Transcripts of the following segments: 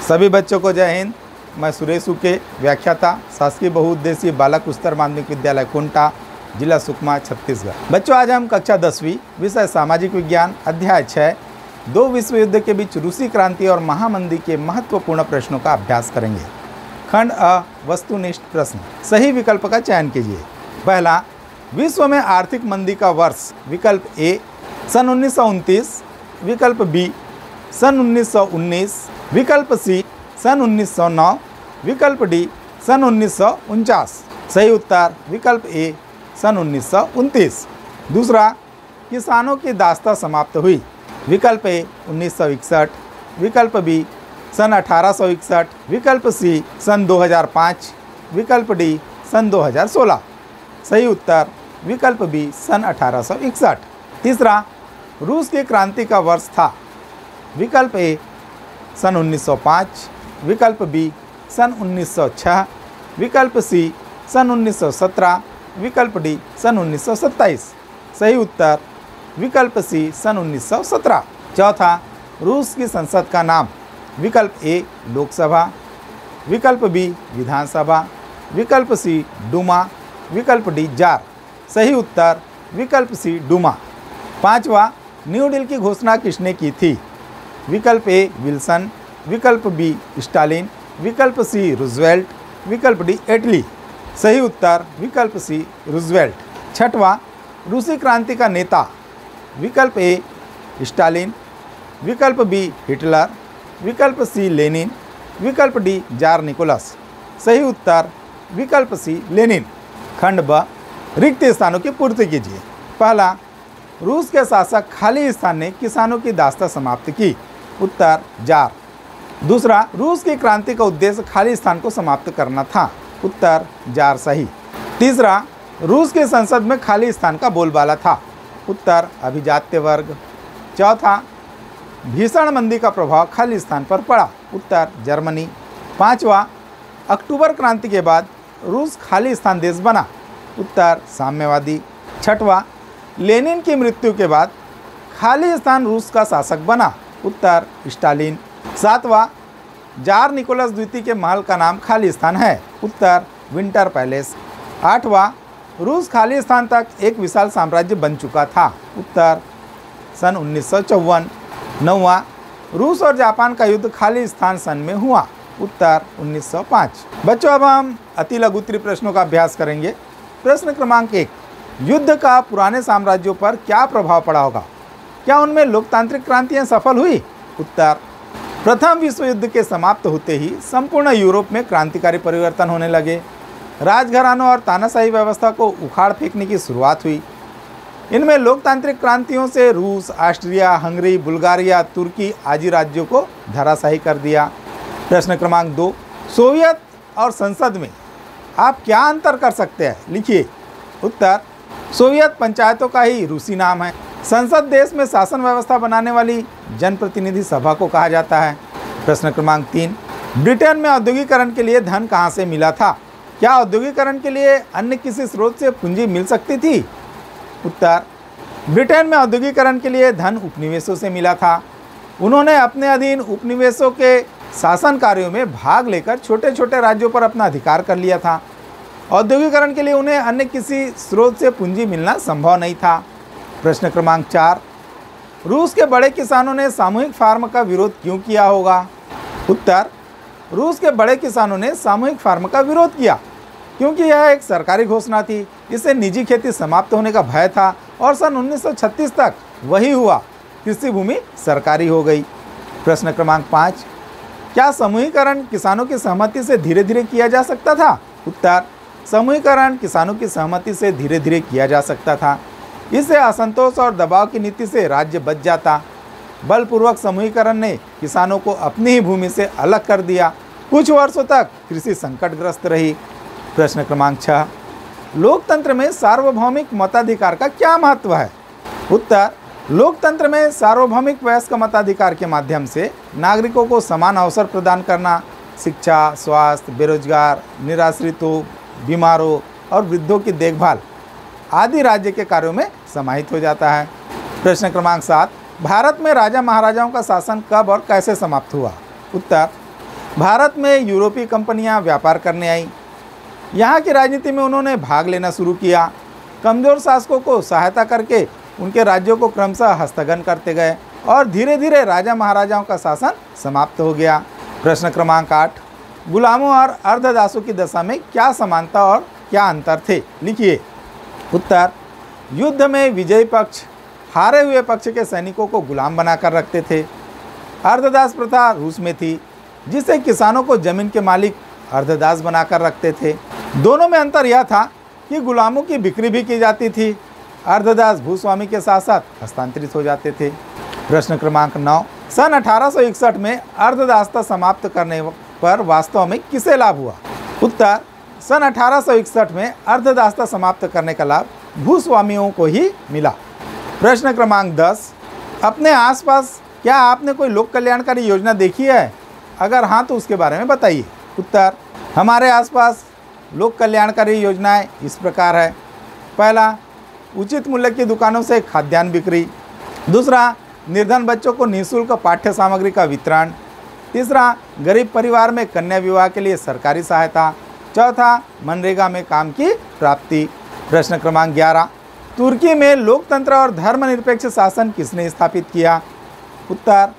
सभी बच्चों को जय हिंद। मैं सुरेश उके, व्याख्याता, शासकीय बहुउद्देशीय बालक उच्चतर माध्यमिक विद्यालय कुंटा, जिला सुकमा, छत्तीसगढ़। बच्चों, आज हम कक्षा 10वीं, विषय सामाजिक विज्ञान, अध्याय 6, दो विश्व युद्ध के बीच रूसी क्रांति और महामंदी के महत्वपूर्ण प्रश्नों का अभ्यास करेंगे। खंड अ, वस्तुनिष्ठ प्रश्न। सही विकल्प का चयन कीजिए। पहला, विश्व में आर्थिक मंदी का वर्ष। विकल्प ए सन 1929, विकल्प बी सन 1919, विकल्प सी सन 1909, विकल्प डी सन 1949। सही उत्तर विकल्प ए सन 1929। दूसरा, किसानों की दास्ता समाप्त हुई। विकल्प ए 1961, विकल्प बी सन 1861, विकल्प सी सन 2005, विकल्प डी सन 2016। सही उत्तर विकल्प बी सन 1861। तीसरा, रूस की क्रांति का वर्ष था। विकल्प ए सन 1905, विकल्प बी सन 1906, विकल्प सी सन 1917, विकल्प डी सन 1927। सही उत्तर विकल्प सी सन 1917। चौथा, रूस की संसद का नाम। विकल्प ए लोकसभा, विकल्प बी विधानसभा, विकल्प सी डूमा, विकल्प डी जार। सही उत्तर विकल्प सी डूमा। पांचवा, न्यू डील की घोषणा किसने की थी। विकल्प ए विल्सन, विकल्प बी स्टालिन, विकल्प सी रूजवेल्ट, विकल्प डी एटली। सही उत्तर विकल्प सी रूजवेल्ट। छठवां, रूसी क्रांति का नेता। विकल्प ए स्टालिन, विकल्प बी हिटलर, विकल्प सी लेनिन, विकल्प डी जार निकोलस। सही उत्तर विकल्प सी लेनिन। खंड ब, रिक्त स्थानों की पूर्ति कीजिए। पहला, रूस के शासक खाली स्थान ने किसानों की दास्ता समाप्त की। उत्तर जार। दूसरा, रूस की क्रांति का उद्देश्य खाली स्थान को समाप्त करना था। उत्तर जार सही। तीसरा, रूस के संसद में खाली स्थान का बोलबाला था। उत्तर अभिजात्य वर्ग। चौथा, भीषण मंदी का प्रभाव खाली स्थान पर पड़ा। उत्तर जर्मनी। पांचवा, अक्टूबर क्रांति के बाद रूस खाली स्थान देश बना। उत्तर साम्यवादी। छठवां, लेनिन की मृत्यु के बाद खाली स्थान रूस का शासक बना। उत्तर स्टालिन। सातवां, जार निकोलस द्वितीय के महल का नाम खाली स्थान है। उत्तर विंटर पैलेस। आठवां, रूस खाली स्थान तक एक विशाल साम्राज्य बन चुका था। उत्तर सन 1954। नौवां, रूस और जापान का युद्ध खाली स्थान सन में हुआ। उत्तर 1905। बच्चों, अब हम अति लघुत्तरीय प्रश्नों का अभ्यास करेंगे। प्रश्न क्रमांक 1, युद्ध का पुराने साम्राज्यों पर क्या प्रभाव पड़ा होगा? क्या उनमें लोकतांत्रिक क्रांतियां सफल हुई? उत्तर, प्रथम विश्व युद्ध के समाप्त होते ही संपूर्ण यूरोप में क्रांतिकारी परिवर्तन होने लगे। राजघरानों और तानाशाही व्यवस्था को उखाड़ फेंकने की शुरुआत हुई। इनमें लोकतांत्रिक क्रांतियों से रूस, ऑस्ट्रिया, हंगरी, बुल्गारिया, तुर्की आदि राज्यों को धराशायी कर दिया। प्रश्न क्रमांक 2, सोवियत और संसद में आप क्या अंतर कर सकते हैं? लिखिए। उत्तर, सोवियत पंचायतों का ही रूसी नाम है। संसद देश में शासन व्यवस्था बनाने वाली जनप्रतिनिधि सभा को कहा जाता है। प्रश्न क्रमांक 3, ब्रिटेन में औद्योगिकरण के लिए धन कहां से मिला था? क्या औद्योगिकरण के लिए अन्य किसी स्रोत से पूंजी मिल सकती थी? उत्तर, ब्रिटेन में औद्योगिकरण के लिए धन उपनिवेशों से मिला था। उन्होंने अपने अधीन उपनिवेशों के शासन कार्यों में भाग लेकर छोटे छोटे राज्यों पर अपना अधिकार कर लिया था। औद्योगिकरण के लिए उन्हें अन्य किसी स्रोत से पूंजी मिलना संभव नहीं था। प्रश्न क्रमांक 4, रूस के बड़े किसानों ने सामूहिक फार्म का विरोध क्यों किया होगा? उत्तर, रूस के बड़े किसानों ने सामूहिक फार्म का विरोध किया क्योंकि यह एक सरकारी घोषणा थी। इससे निजी खेती समाप्त होने का भय था और सन 1936 तक वही हुआ, कृषि भूमि सरकारी हो गई। प्रश्न क्रमांक 5, क्या समूहीकरण किसानों की सहमति से धीरे धीरे किया जा सकता था? उत्तर, समूहीकरण किसानों की सहमति से धीरे धीरे किया जा सकता था। इससे असंतोष और दबाव की नीति से राज्य बच जाता। बलपूर्वक समूहीकरण ने किसानों को अपनी ही भूमि से अलग कर दिया। कुछ वर्षों तक कृषि संकटग्रस्त रही। प्रश्न क्रमांक 6, लोकतंत्र में सार्वभौमिक मताधिकार का क्या महत्व है? उत्तर, लोकतंत्र में सार्वभौमिक वयस्क मताधिकार के माध्यम से नागरिकों को समान अवसर प्रदान करना, शिक्षा, स्वास्थ्य, बेरोजगार, निराश्रितों, बीमारों और वृद्धों की देखभाल आदि राज्य के कार्यों में समाहित हो जाता है। प्रश्न क्रमांक 7, भारत में राजा महाराजाओं का शासन कब और कैसे समाप्त हुआ? उत्तर, भारत में यूरोपीय कंपनियां व्यापार करने आईं। यहाँ की राजनीति में उन्होंने भाग लेना शुरू किया। कमज़ोर शासकों को सहायता करके उनके राज्यों को क्रमशः हस्तगत करते गए और धीरे धीरे राजा महाराजाओं का शासन समाप्त हो गया। प्रश्न क्रमांक 8, गुलामों और अर्धदासों की दशा में क्या समानता और क्या अंतर थे? लिखिए। उत्तर, युद्ध में विजयी पक्ष हारे हुए पक्ष के सैनिकों को गुलाम बनाकर रखते थे। अर्धदास प्रथा रूस में थी, जिससे किसानों को जमीन के मालिक अर्धदास बनाकर रखते थे। दोनों में अंतर यह था कि गुलामों की बिक्री भी की जाती थी। अर्धदास भूस्वामी के साथ साथ हस्तांतरित हो जाते थे। प्रश्न क्रमांक 9, सन 1861 में अर्धदासता समाप्त करने पर वास्तव में किसे लाभ हुआ? उत्तर, सन 1861 में अर्धदासता समाप्त करने का लाभ भूस्वामियों को ही मिला। प्रश्न क्रमांक 10, अपने आसपास क्या आपने कोई लोक कल्याणकारी योजना देखी है? अगर हाँ तो उसके बारे में बताइए। उत्तर, हमारे आसपास लोक कल्याणकारी योजनाएं इस प्रकार है। पहला, उचित मूल्य की दुकानों से खाद्यान्न बिक्री। दूसरा, निर्धन बच्चों को निःशुल्क पाठ्य सामग्री का वितरण। तीसरा, गरीब परिवार में कन्या विवाह के लिए सरकारी सहायता। चौथा, मनरेगा में काम की प्राप्ति। प्रश्न क्रमांक 11, तुर्की में लोकतंत्र और धर्मनिरपेक्ष शासन किसने स्थापित किया? उत्तर,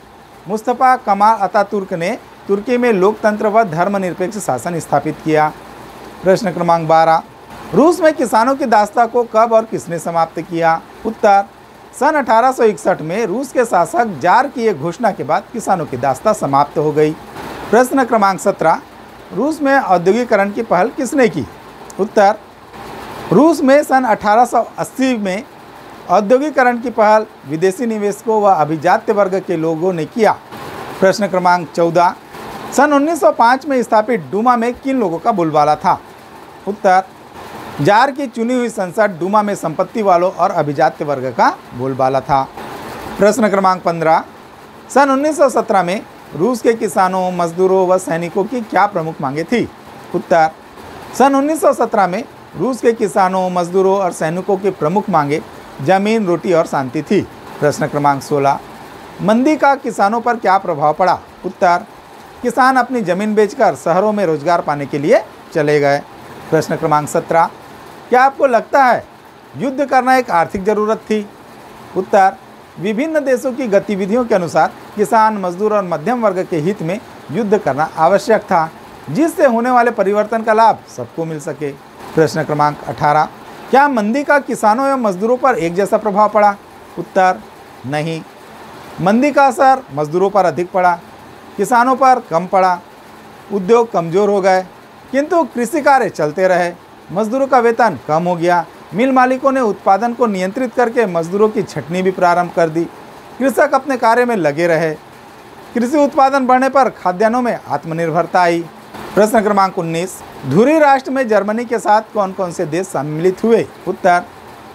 मुस्तफा कमाल अतातुर्क ने तुर्की में लोकतंत्र व धर्मनिरपेक्ष शासन स्थापित किया। प्रश्न क्रमांक 12, रूस में किसानों की दासता को कब और किसने समाप्त किया? उत्तर, सन 1861 में रूस के शासक जार की एक घोषणा के बाद किसानों की दासता समाप्त हो गई। प्रश्न क्रमांक 17, रूस में औद्योगिकरण की पहल किसने की? उत्तर, रूस में सन 1880 में औद्योगिकरण की पहल विदेशी निवेशकों व अभिजात्य वर्ग के लोगों ने किया। प्रश्न क्रमांक 14, सन 1905 में स्थापित डूमा में किन लोगों का बोलबाला था? उत्तर, जार की चुनी हुई संसद डूमा में संपत्ति वालों और अभिजात्य वर्ग का बोलबाला था। प्रश्न क्रमांक 15, सन 1917 में रूस के किसानों, मजदूरों व सैनिकों की क्या प्रमुख मांगे थी? उत्तर, सन 1917 में रूस के किसानों, मजदूरों और सैनिकों की प्रमुख मांगे जमीन, रोटी और शांति थी। प्रश्न क्रमांक 16, मंदी का किसानों पर क्या प्रभाव पड़ा? उत्तर, किसान अपनी जमीन बेचकर शहरों में रोजगार पाने के लिए चले गए। प्रश्न क्रमांक 17, क्या आपको लगता है युद्ध करना एक आर्थिक जरूरत थी? उत्तर, विभिन्न देशों की गतिविधियों के अनुसार किसान, मजदूर और मध्यम वर्ग के हित में युद्ध करना आवश्यक था, जिससे होने वाले परिवर्तन का लाभ सबको मिल सके। प्रश्न क्रमांक 18, क्या मंदी का किसानों एवं मजदूरों पर एक जैसा प्रभाव पड़ा? उत्तर, नहीं। मंदी का असर मजदूरों पर अधिक पड़ा, किसानों पर कम पड़ा। उद्योग कमजोर हो गए, किंतु कृषि कार्य चलते रहे। मजदूरों का वेतन कम हो गया। मिल मालिकों ने उत्पादन को नियंत्रित करके मजदूरों की छटनी भी प्रारंभ कर दी। कृषक अपने कार्य में लगे रहे। कृषि उत्पादन बढ़ने पर खाद्यान्नों में आत्मनिर्भरता आई। प्रश्न क्रमांक 19, धुरी राष्ट्र में जर्मनी के साथ कौन कौन से देश सम्मिलित हुए? उत्तर,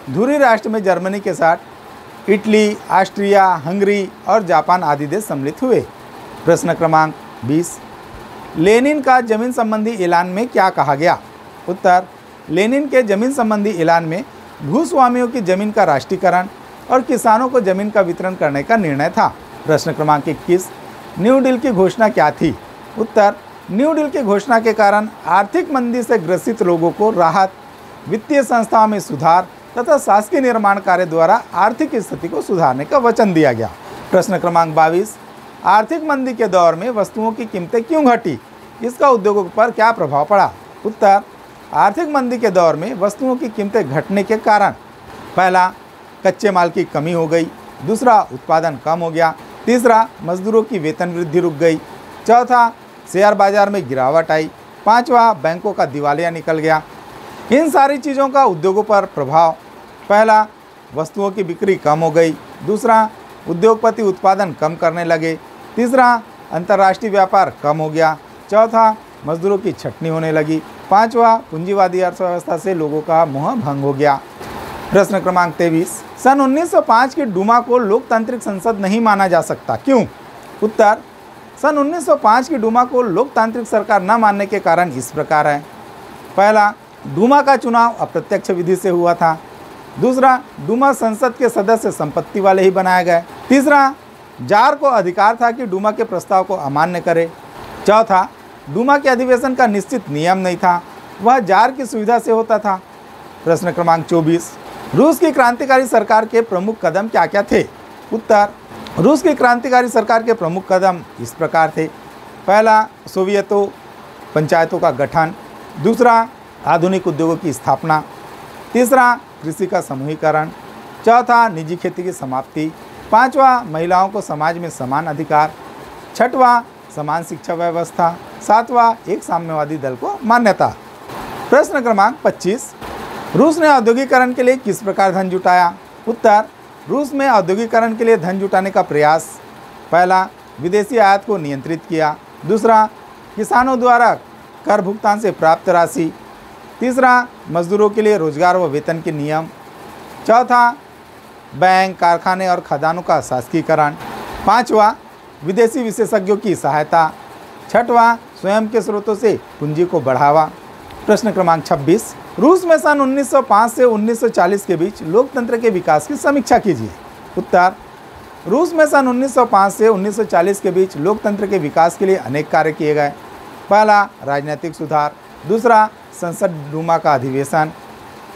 धुरी राष्ट्र में जर्मनी के साथ इटली, ऑस्ट्रिया, हंगरी और जापान आदि देश सम्मिलित हुए। प्रश्न क्रमांक 20, लेनिन का जमीन संबंधी ऐलान में क्या कहा गया? उत्तर, लेनिन के जमीन संबंधी ऐलान में भूस्वामियों की जमीन का राष्ट्रीयकरण और किसानों को जमीन का वितरण करने का निर्णय था। प्रश्न क्रमांक 21, न्यू डील की घोषणा क्या थी? उत्तर, न्यू डील की घोषणा के कारण आर्थिक मंदी से ग्रसित लोगों को राहत, वित्तीय संस्थाओं में सुधार तथा शासकीय निर्माण कार्य द्वारा आर्थिक स्थिति को सुधारने का वचन दिया गया। प्रश्न क्रमांक 22, आर्थिक मंदी के दौर में वस्तुओं की कीमतें क्यों घटी? इसका उद्योगों पर क्या प्रभाव पड़ा? उत्तर, आर्थिक मंदी के दौर में वस्तुओं की कीमतें घटने के कारण पहला, कच्चे माल की कमी हो गई। दूसरा, उत्पादन कम हो गया। तीसरा, मजदूरों की वेतन वृद्धि रुक गई। चौथा, शेयर बाजार में गिरावट आई। पांचवा, बैंकों का दिवालिया निकल गया। इन सारी चीज़ों का उद्योगों पर प्रभाव, पहला, वस्तुओं की बिक्री कम हो गई। दूसरा, उद्योगपति उत्पादन कम करने लगे। तीसरा, अंतर्राष्ट्रीय व्यापार कम हो गया। चौथा, मजदूरों की छटनी होने लगी। पांचवा, पूंजीवादी अर्थव्यवस्था से लोगों का मोह भंग हो गया। प्रश्न क्रमांक 23, सन 1905 की डूमा को लोकतांत्रिक संसद नहीं माना जा सकता, क्यों? उत्तर, सन 1905 की डूमा को लोकतांत्रिक सरकार न मानने के कारण इस प्रकार है। पहला, डूमा का चुनाव अप्रत्यक्ष विधि से हुआ था। दूसरा, डूमा संसद के सदस्य संपत्ति वाले ही बनाए गए। तीसरा, जार को अधिकार था कि डूमा के प्रस्ताव को अमान्य करे। चौथा, डूमा के अधिवेशन का निश्चित नियम नहीं था, वह जार की सुविधा से होता था। प्रश्न क्रमांक 24, रूस की क्रांतिकारी सरकार के प्रमुख कदम क्या क्या थे? उत्तर, रूस की क्रांतिकारी सरकार के प्रमुख कदम इस प्रकार थे। पहला, सोवियतों पंचायतों का गठन। दूसरा, आधुनिक उद्योगों की स्थापना। तीसरा, कृषि का समूहीकरण। चौथा, निजी खेती की समाप्ति। पांचवा, महिलाओं को समाज में समान अधिकार। छठवां, समान शिक्षा व्यवस्था। सातवां, एक साम्यवादी दल को मान्यता। प्रश्न क्रमांक 25, रूस ने औद्योगिकरण के लिए किस प्रकार धन जुटाया? उत्तर, रूस में औद्योगिकरण के लिए धन जुटाने का प्रयास। पहला, विदेशी आयात को नियंत्रित किया। दूसरा, किसानों द्वारा कर भुगतान से प्राप्त राशि। तीसरा, मजदूरों के लिए रोजगार व वेतन के नियम। चौथा, बैंक, कारखाने और खदानों का शासकीकरण। पांचवा, विदेशी विशेषज्ञों की सहायता। छठवां, स्वयं के स्रोतों से पूंजी को बढ़ावा। प्रश्न क्रमांक 26, रूस में सन 1905 से 1940 के बीच लोकतंत्र के विकास की समीक्षा कीजिए। उत्तर, रूस में सन 1905 से 1940 के बीच लोकतंत्र के विकास के लिए अनेक कार्य किए गए। पहला, राजनीतिक सुधार। दूसरा, संसद डूमा का अधिवेशन।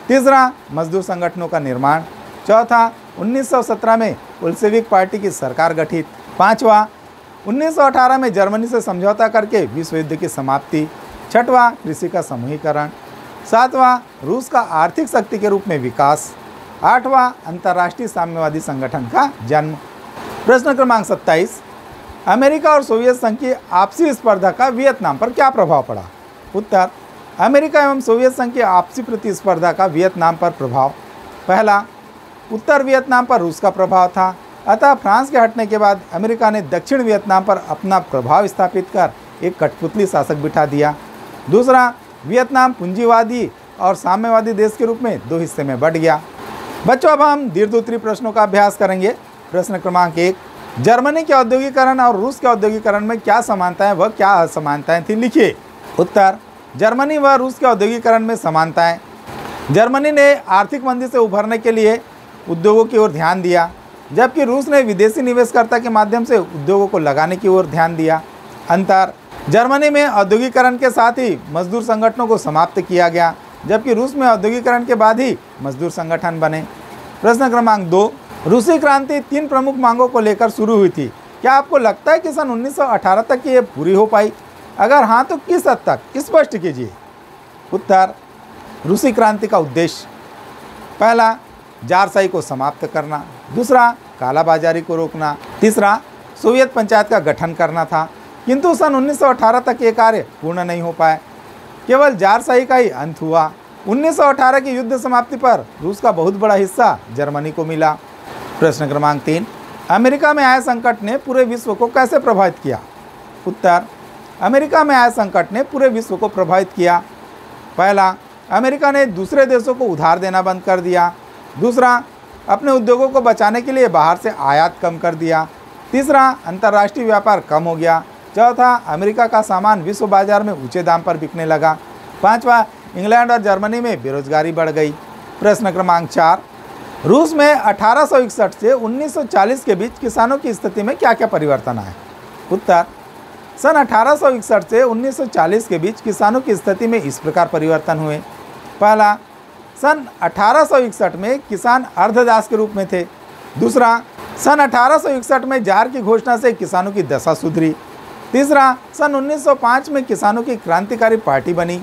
तीसरा, मजदूर संगठनों का निर्माण। चौथा, 1917 में बोल्शेविक पार्टी की सरकार गठित। पांचवा, 1918 में जर्मनी से समझौता करके विश्व युद्ध की समाप्ति। छठवां, कृषि का समूहीकरण। सातवां, रूस का आर्थिक शक्ति के रूप में विकास। आठवां, अंतर्राष्ट्रीय साम्यवादी संगठन का जन्म। प्रश्न क्रमांक 27, अमेरिका और सोवियत संघ की आपसी स्पर्धा का वियतनाम पर क्या प्रभाव पड़ा? उत्तर, अमेरिका एवं सोवियत संघ की आपसी प्रतिस्पर्धा का वियतनाम पर प्रभाव। पहला, उत्तर वियतनाम पर रूस का प्रभाव था, अतः फ्रांस के हटने के बाद अमेरिका ने दक्षिण वियतनाम पर अपना प्रभाव स्थापित कर एक कठपुतली शासक बिठा दिया। दूसरा, वियतनाम पूंजीवादी और साम्यवादी देश के रूप में दो हिस्से में बंट गया। बच्चों, अब हम दीर्घोत्तरी प्रश्नों का अभ्यास करेंगे। प्रश्न क्रमांक 1, जर्मनी के औद्योगिकरण और रूस के औद्योगिकरण में क्या समानताएं व क्या असमानताएं थी? लिखिए। उत्तर, जर्मनी व रूस के औद्योगिकरण में समानताएं। जर्मनी ने आर्थिक मंदी से उभरने के लिए उद्योगों की ओर ध्यान दिया, जबकि रूस ने विदेशी निवेशकर्ता के माध्यम से उद्योगों को लगाने की ओर ध्यान दिया। अंतर, जर्मनी में औद्योगिकरण के साथ ही मजदूर संगठनों को समाप्त किया गया, जबकि रूस में औद्योगिकरण के बाद ही मजदूर संगठन बने। प्रश्न क्रमांक 2, रूसी क्रांति 3 प्रमुख मांगों को लेकर शुरू हुई थी। क्या आपको लगता है कि सन 1918 तक ये पूरी हो पाई? अगर हाँ, तो किस हद तक? स्पष्ट कीजिए। उत्तर, रूसी क्रांति का उद्देश्य, पहला, जारशाही को समाप्त करना। दूसरा, कालाबाजारी को रोकना। तीसरा, सोवियत पंचायत का गठन करना था, किंतु सन 1918 तक ये कार्य पूर्ण नहीं हो पाए, केवल जारशाही का ही अंत हुआ। 1918 की युद्ध समाप्ति पर रूस का बहुत बड़ा हिस्सा जर्मनी को मिला। प्रश्न क्रमांक 3, अमेरिका में आए संकट ने पूरे विश्व को कैसे प्रभावित किया? उत्तर, अमेरिका में आए संकट ने पूरे विश्व को प्रभावित किया। पहला, अमेरिका ने दूसरे देशों को उधार देना बंद कर दिया। दूसरा, अपने उद्योगों को बचाने के लिए बाहर से आयात कम कर दिया। तीसरा, अंतर्राष्ट्रीय व्यापार कम हो गया। चौथा, अमेरिका का सामान विश्व बाजार में ऊंचे दाम पर बिकने लगा। पांचवा, इंग्लैंड और जर्मनी में बेरोजगारी बढ़ गई। प्रश्न क्रमांक 4, रूस में 1861 से 1940 के बीच किसानों की स्थिति में क्या क्या परिवर्तन आए? उत्तर, सन 1861 से 1940 के बीच किसानों की स्थिति में इस प्रकार परिवर्तन हुए। पहला, सन 1861 में किसान अर्धदास के रूप में थे। दूसरा, सन 1861 में जार की घोषणा से किसानों की दशा सुधरी। तीसरा, सन 1905 में किसानों की क्रांतिकारी पार्टी बनी।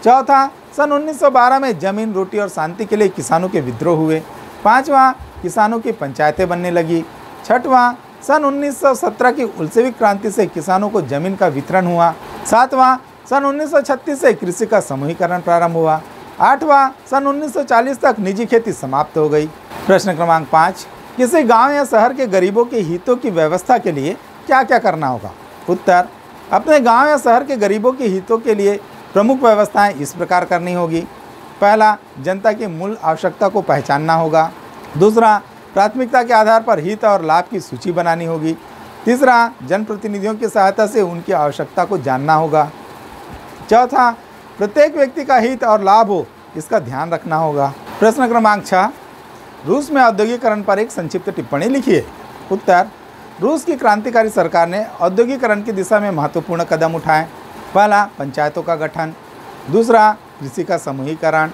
चौथा, सन 1912 में जमीन, रोटी और शांति के लिए किसानों के विद्रोह हुए। पांचवा, किसानों की पंचायतें बनने लगी। छठवां, सन 1917 की बोल्शेविक क्रांति से किसानों को जमीन का वितरण हुआ। सातवां, सन 1936 से कृषि का समूहीकरण प्रारंभ हुआ। आठवां, सन 1940 तक निजी खेती समाप्त हो गई। प्रश्न क्रमांक 5, किसी गांव या शहर के गरीबों के हितों की व्यवस्था के लिए क्या क्या करना होगा? उत्तर, अपने गांव या शहर के गरीबों के हितों के लिए प्रमुख व्यवस्थाएं इस प्रकार करनी होगी। पहला, जनता की मूल आवश्यकता को पहचानना होगा। दूसरा, प्राथमिकता के आधार पर हित और लाभ की सूची बनानी होगी। तीसरा, जनप्रतिनिधियों की सहायता से उनकी आवश्यकता को जानना होगा। चौथा, प्रत्येक व्यक्ति का हित और लाभ हो, इसका ध्यान रखना होगा। प्रश्न क्रमांक 6, रूस में औद्योगिकरण पर एक संक्षिप्त टिप्पणी लिखिए। उत्तर, रूस की क्रांतिकारी सरकार ने औद्योगिकरण की दिशा में महत्वपूर्ण कदम उठाए। पहला, पंचायतों का गठन। दूसरा, कृषि का समूहीकरण।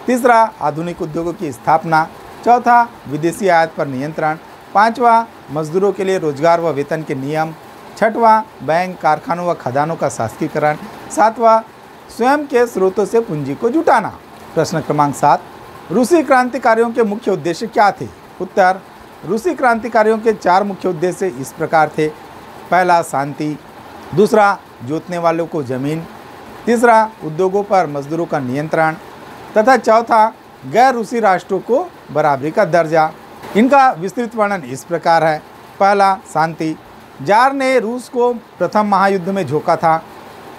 तीसरा, आधुनिक उद्योगों की स्थापना। चौथा, विदेशी आयात पर नियंत्रण। पांचवा, मजदूरों के लिए रोजगार व वेतन के नियम। छठवां, बैंक, कारखानों व खदानों का शासकीकरण। सातवां, स्वयं के स्रोतों से पूंजी को जुटाना। प्रश्न क्रमांक 7, रूसी क्रांतिकारियों के मुख्य उद्देश्य क्या थे? उत्तर, रूसी क्रांतिकारियों के 4 मुख्य उद्देश्य इस प्रकार थे। पहला, शांति। दूसरा, जोतने वालों को जमीन। तीसरा, उद्योगों पर मजदूरों का नियंत्रण। तथा चौथा, गैर रूसी राष्ट्रों को बराबरी का दर्जा। इनका विस्तृत वर्णन इस प्रकार है। पहला, शांति। जार ने रूस को प्रथम महायुद्ध में झोंका था।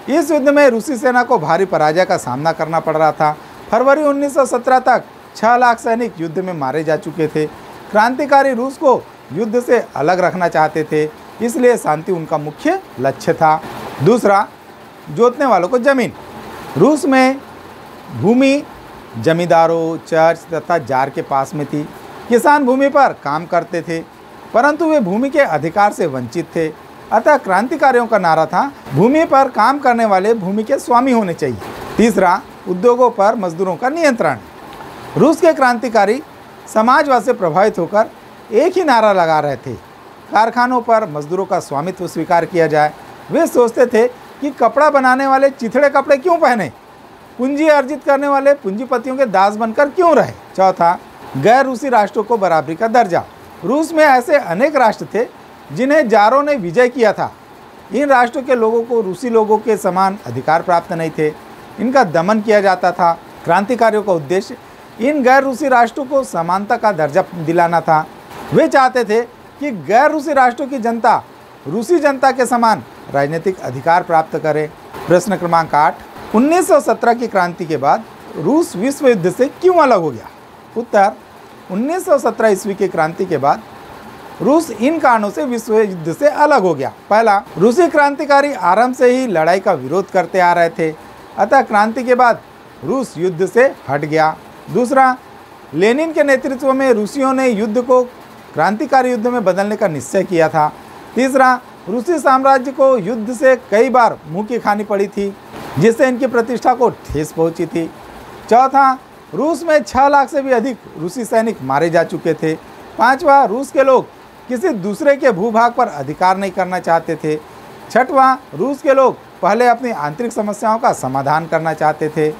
इस युद्ध में रूसी सेना को भारी पराजय का सामना करना पड़ रहा था। फरवरी 1917 तक 6 लाख सैनिक युद्ध में मारे जा चुके थे। क्रांतिकारी रूस को युद्ध से अलग रखना चाहते थे, इसलिए शांति उनका मुख्य लक्ष्य था। दूसरा, जोतने वालों को जमीन। रूस में भूमि जमींदारों, चर्च तथा जार के पास में थी। किसान भूमि पर काम करते थे, परंतु वे भूमि के अधिकार से वंचित थे। अतः क्रांतिकारियों का नारा था, भूमि पर काम करने वाले भूमि के स्वामी होने चाहिए। तीसरा, उद्योगों पर मजदूरों का नियंत्रण। रूस के क्रांतिकारी समाजवाद से प्रभावित होकर एक ही नारा लगा रहे थे, कारखानों पर मजदूरों का स्वामित्व स्वीकार किया जाए। वे सोचते थे कि कपड़ा बनाने वाले चिथड़े कपड़े क्यों पहने, पूंजी अर्जित करने वाले पूंजीपतियों के दास बनकर क्यों रहे। चौथा, गैर रूसी राष्ट्रों को बराबरी का दर्जा। रूस में ऐसे अनेक राष्ट्र थे जिन्हें जारों ने विजय किया था। इन राष्ट्रों के लोगों को रूसी लोगों के समान अधिकार प्राप्त नहीं थे, इनका दमन किया जाता था। क्रांतिकारियों का उद्देश्य इन गैर रूसी राष्ट्रों को समानता का दर्जा दिलाना था। वे चाहते थे कि गैर रूसी राष्ट्रों की जनता रूसी जनता के समान राजनीतिक अधिकार प्राप्त करे। प्रश्न क्रमांक 8, 1917 की क्रांति के बाद रूस विश्व युद्ध से क्यों अलग हो गया? उत्तर, 1917 ईस्वी की क्रांति के बाद रूस इन कारणों से विश्व युद्ध से अलग हो गया। पहला, रूसी क्रांतिकारी आरंभ से ही लड़ाई का विरोध करते आ रहे थे, अतः क्रांति के बाद रूस युद्ध से हट गया। दूसरा, लेनिन के नेतृत्व में रूसियों ने युद्ध को क्रांतिकारी युद्ध में बदलने का निश्चय किया था। तीसरा, रूसी साम्राज्य को युद्ध से कई बार मुंह की खानी पड़ी थी, जिससे इनकी प्रतिष्ठा को ठेस पहुंची थी। चौथा, रूस में 6 लाख से भी अधिक रूसी सैनिक मारे जा चुके थे। पांचवा, रूस के लोग किसी दूसरे के भूभाग पर अधिकार नहीं करना चाहते थे। छठवां, रूस के लोग पहले अपनी आंतरिक समस्याओं का समाधान करना चाहते थे।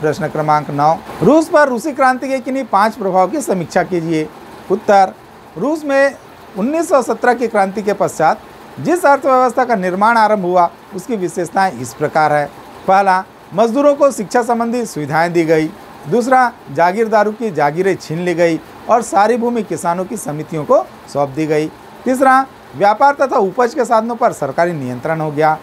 प्रश्न क्रमांक 9, रूस पर रूसी क्रांति के किन्हीं 5 प्रभाव की समीक्षा कीजिए। उत्तर, रूस में 1917 की क्रांति के पश्चात जिस अर्थव्यवस्था का निर्माण आरंभ हुआ उसकी विशेषताएं इस प्रकार है। पहला, मजदूरों को शिक्षा संबंधी सुविधाएं दी गई। दूसरा, जागीरदारों की जागीरें छीन ली गई और सारी भूमि किसानों की समितियों को सौंप दी गई। तीसरा, व्यापार तथा उपज के साधनों पर सरकारी नियंत्रण हो गया।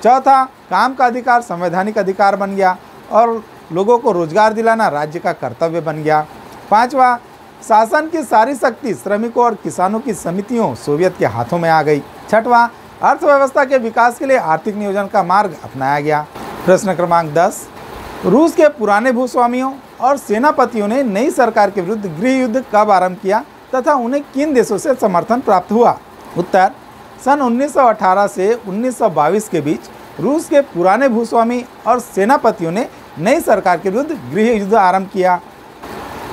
चौथा, काम का अधिकार संवैधानिक अधिकार बन गया और लोगों को रोजगार दिलाना राज्य का कर्तव्य बन गया। पांचवा, शासन की सारी शक्ति श्रमिकों और किसानों की समितियों सोवियत के हाथों में आ गई। छठवां, अर्थव्यवस्था के विकास के लिए आर्थिक नियोजन का मार्ग अपनाया गया। प्रश्न क्रमांक 10, रूस के पुराने भूस्वामियों और सेनापतियों ने नई सरकार के विरुद्ध गृह युद्ध कब आरंभ किया तथा उन्हें किन देशों से समर्थन प्राप्त हुआ? उत्तर, सन 1918 से 1922 के बीच रूस के पुराने भूस्वामी और सेनापतियों ने नई सरकार के विरुद्ध गृह युद्ध आरंभ किया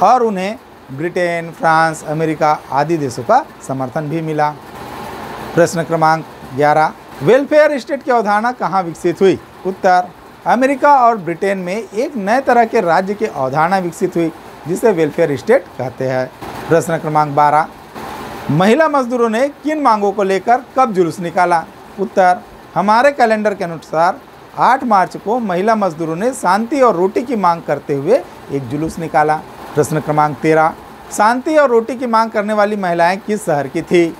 और उन्हें ब्रिटेन, फ्रांस, अमेरिका आदि देशों का समर्थन भी मिला। प्रश्न क्रमांक 11, वेलफेयर स्टेट की अवधारणा कहाँ विकसित हुई? उत्तर, अमेरिका और ब्रिटेन में एक नए तरह के राज्य की अवधारणा विकसित हुई जिसे वेलफेयर स्टेट कहते हैं। प्रश्न क्रमांक 12, महिला मजदूरों ने किन मांगों को लेकर कब जुलूस निकाला? उत्तर, हमारे कैलेंडर के अनुसार 8 मार्च को महिला मजदूरों ने शांति और रोटी की मांग करते हुए एक जुलूस निकाला। प्रश्न क्रमांक 13, शांति और रोटी की मांग करने वाली महिलाएं किस शहर की थी?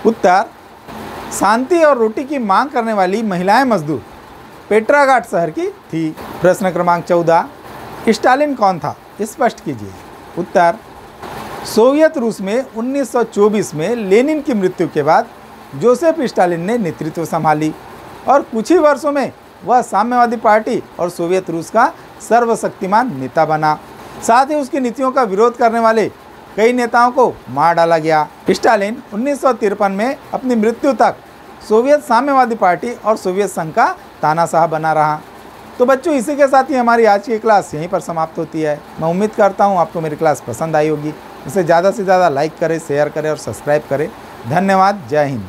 उत्तर, शांति और रोटी की मांग करने वाली महिलाएं मजदूर पेट्रागाट शहर की थी। प्रश्न क्रमांक 14, स्टालिन कौन था? स्पष्ट कीजिए। उत्तर, सोवियत रूस में 1924 में लेनिन की मृत्यु के बाद जोसेफ स्टालिन ने नेतृत्व संभाली और कुछ ही वर्षों में वह साम्यवादी पार्टी और सोवियत रूस का सर्वशक्तिमान नेता बना। साथ ही उसकी नीतियों का विरोध करने वाले कई नेताओं को मार डाला गया। स्टालिन 1953 में अपनी मृत्यु तक सोवियत साम्यवादी पार्टी और सोवियत संघ का तानाशाह बना रहा। तो बच्चों, इसी के साथ ही हमारी आज की क्लास यहीं पर समाप्त होती है। मैं उम्मीद करता हूँ आपको मेरी क्लास पसंद आई होगी। इसे ज़्यादा से ज़्यादा लाइक करें, शेयर करें और सब्सक्राइब करें। धन्यवाद। जय हिंद।